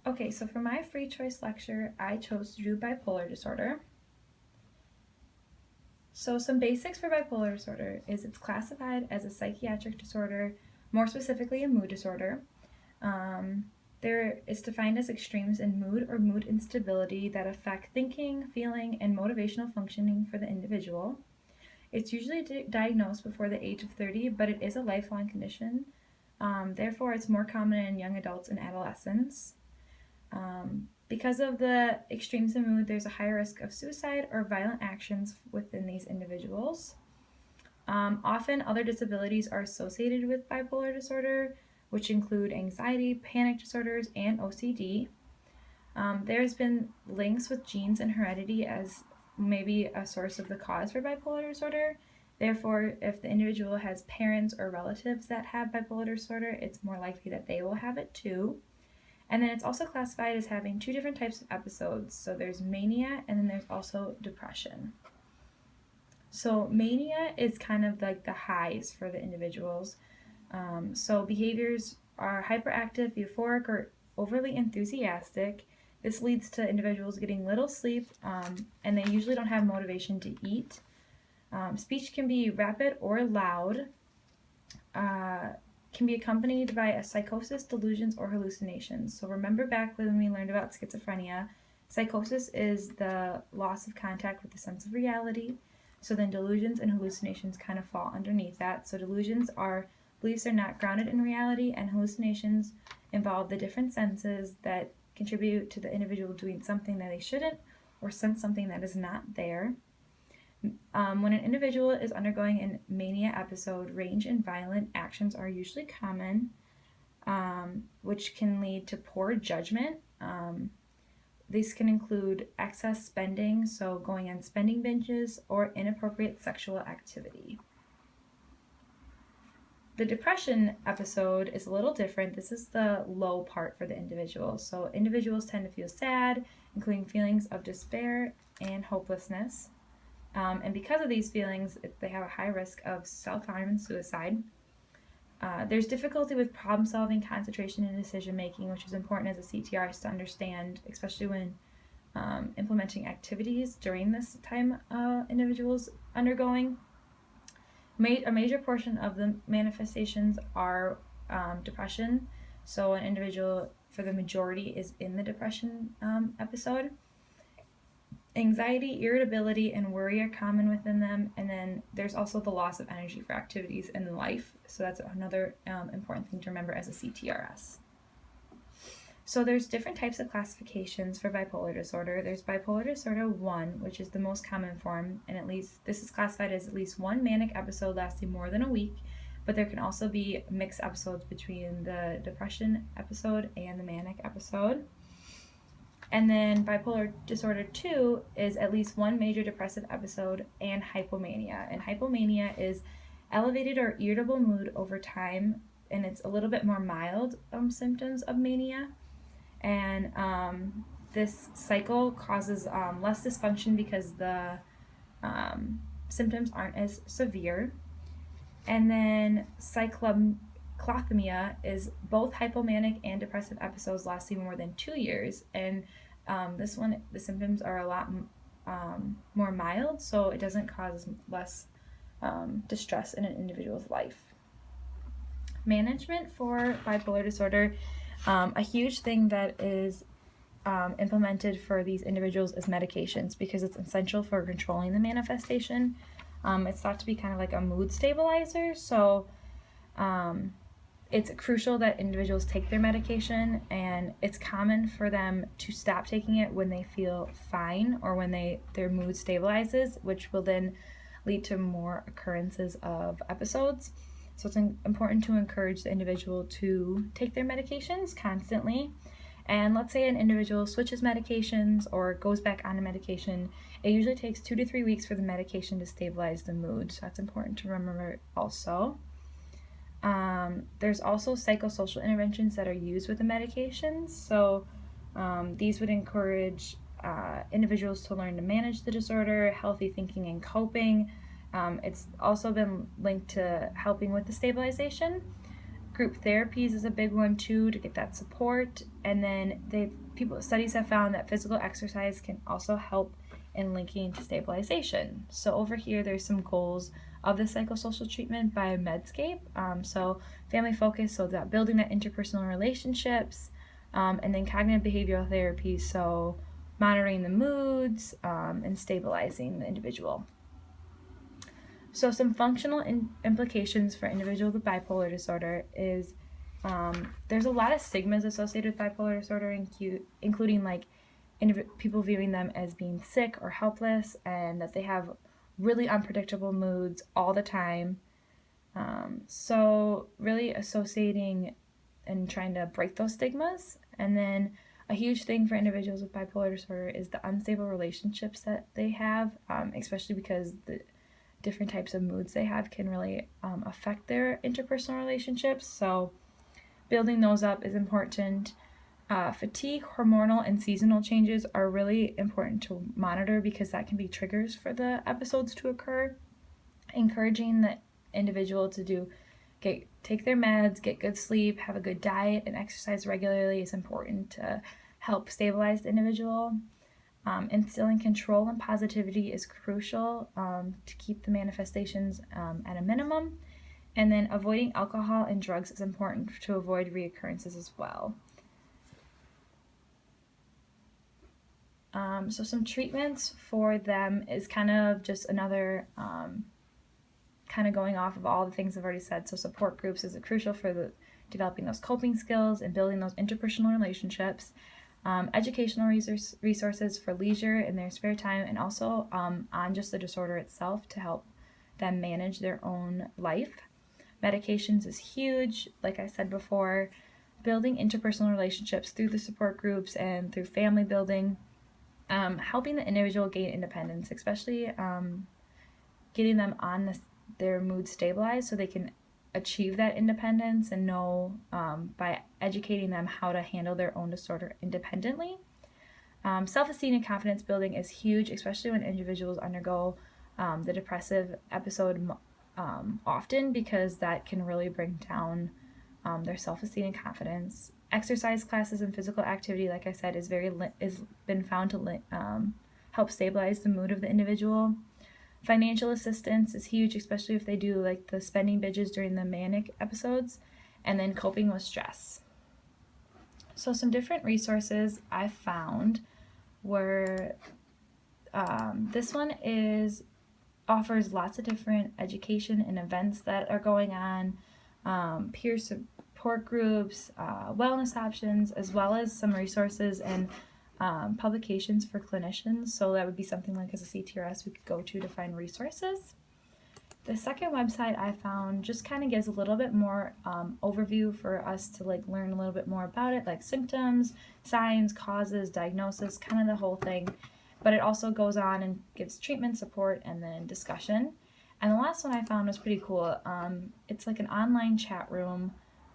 Okay, so for my free choice lecture, I chose to do bipolar disorder. So some basics for bipolar disorder is it's classified as a psychiatric disorder, more specifically a mood disorder. There is defined as extremes in mood or mood instability that affect thinking, feeling, and motivational functioning for the individual. It's usually diagnosed before the age of 30, but it is a lifelong condition. Therefore, it's more common in young adults and adolescents. Because of the extremes in mood, there's a higher risk of suicide or violent actions within these individuals. Often, other disabilities are associated with bipolar disorder, which include anxiety, panic disorders, and OCD. There's been links with genes and heredity as maybe a source of the cause for bipolar disorder. Therefore, if the individual has parents or relatives that have bipolar disorder, it's more likely that they will have it too. And then it's also classified as having two different types of episodes. So there's mania and then there's also depression. So mania is kind of like the highs for the individuals. So behaviors are hyperactive, euphoric, or overly enthusiastic. This leads to individuals getting little sleep, and they usually don't have motivation to eat. Speech can be rapid or loud, can be accompanied by a psychosis, delusions, or hallucinations. So remember back when we learned about schizophrenia, psychosis is the loss of contact with the sense of reality. So then delusions and hallucinations kind of fall underneath that. So delusions are beliefs are not grounded in reality, and hallucinations involve the different senses that contribute to the individual doing something that they shouldn't or sense something that is not there. When an individual is undergoing a mania episode, range and violent actions are usually common, which can lead to poor judgment. These can include excess spending, so going on spending binges, or inappropriate sexual activity. The depression episode is a little different. This is the low part for the individual. So individuals tend to feel sad, including feelings of despair and hopelessness. And because of these feelings, they have a high risk of self-harm and suicide. There's difficulty with problem solving, concentration, and decision making, which is important as a CTRS to understand, especially when implementing activities during this time individuals undergoing. A major portion of the manifestations are depression, so an individual, for the majority, is in the depression episode. Anxiety, irritability, and worry are common within them, and then there's also the loss of energy for activities in life, so that's another important thing to remember as a CTRS. So there's different types of classifications for bipolar disorder. There's bipolar disorder 1, which is the most common form, and at least this is classified as at least one manic episode lasting more than a week, but there can also be mixed episodes between the depression episode and the manic episode. And then bipolar disorder 2 is at least one major depressive episode and hypomania. And hypomania is elevated or irritable mood over time, and it's a little bit more mild symptoms of mania. And this cycle causes less dysfunction because the symptoms aren't as severe. And then cyclothymia is both hypomanic and depressive episodes lasting more than 2 years. And this one, the symptoms are a lot more mild, so it doesn't cause less distress in an individual's life. Management for bipolar disorder. A huge thing that is implemented for these individuals is medications because it's essential for controlling the manifestation. It's thought to be kind of like a mood stabilizer, so it's crucial that individuals take their medication, and it's common for them to stop taking it when they feel fine or when their mood stabilizes, which will then lead to more occurrences of episodes. So it's important to encourage the individual to take their medications constantly. And let's say an individual switches medications or goes back on a medication, it usually takes 2 to 3 weeks for the medication to stabilize the mood. So that's important to remember also. There's also psychosocial interventions that are used with the medications. So these would encourage individuals to learn to manage the disorder, healthy thinking and coping. It's also been linked to helping with the stabilization. Group therapies is a big one too, to get that support. And then studies have found that physical exercise can also help in linking to stabilization. So over here, there's some goals of the psychosocial treatment by Medscape. So family focus, so that building that interpersonal relationships, and then cognitive behavioral therapy, so monitoring the moods and stabilizing the individual. So some functional implications for individuals with bipolar disorder is there's a lot of stigmas associated with bipolar disorder, including like people viewing them as being sick or helpless, and that they have really unpredictable moods all the time. So really associating and trying to break those stigmas. And then a huge thing for individuals with bipolar disorder is the unstable relationships that they have, especially because the different types of moods they have can really affect their interpersonal relationships. So building those up is important. Fatigue, hormonal, and seasonal changes are really important to monitor because that can be triggers for the episodes to occur. Encouraging the individual to take their meds, get good sleep, have a good diet, and exercise regularly is important to help stabilize the individual. Instilling control and positivity is crucial to keep the manifestations at a minimum. And then avoiding alcohol and drugs is important to avoid reoccurrences as well. So some treatments for them is kind of just another kind of going off of all the things I've already said. So support groups is crucial for developing those coping skills and building those interpersonal relationships. Educational resources for leisure in their spare time, and also on just the disorder itself to help them manage their own life. Medications is huge, like I said before. Building interpersonal relationships through the support groups and through family building. Helping the individual gain independence, especially getting them on their mood stabilized so they can achieve that independence and know by educating them how to handle their own disorder independently. Self-esteem and confidence building is huge, especially when individuals undergo the depressive episode often, because that can really bring down their self-esteem and confidence. Exercise classes and physical activity, like I said, is been found to help stabilize the mood of the individual. Financial assistance is huge, especially if they do like the spending binges during the manic episodes, and then coping with stress. So some different resources I found were this one offers lots of different education and events that are going on, peer support groups, wellness options, as well as some resources and publications for clinicians. So that would be something like as a CTRS we could go to find resources. The second website I found just kind of gives a little bit more overview for us to like learn a little bit more about it, like symptoms, signs, causes, diagnosis, kind of the whole thing. But it also goes on and gives treatment support and then discussion. And the last one I found was pretty cool. It's like an online chat room,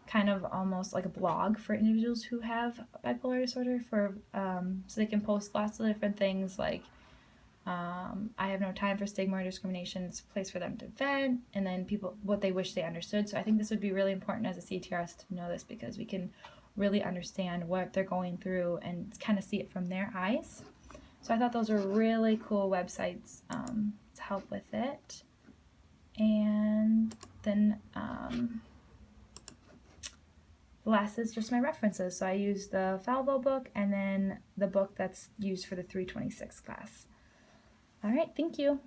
kind of almost like a blog for individuals who have bipolar disorder, so they can post lots of different things like I have no time for stigma or discrimination. It's a place for them to vent, and then people what they wish they understood. So I think this would be really important as a CTRS to know this, because we can really understand what they're going through and kind of see it from their eyes. So I thought those were really cool websites to help with it. And then the last is just my references. So I used the Falvo book and then the book that's used for the 326 class. All right, thank you.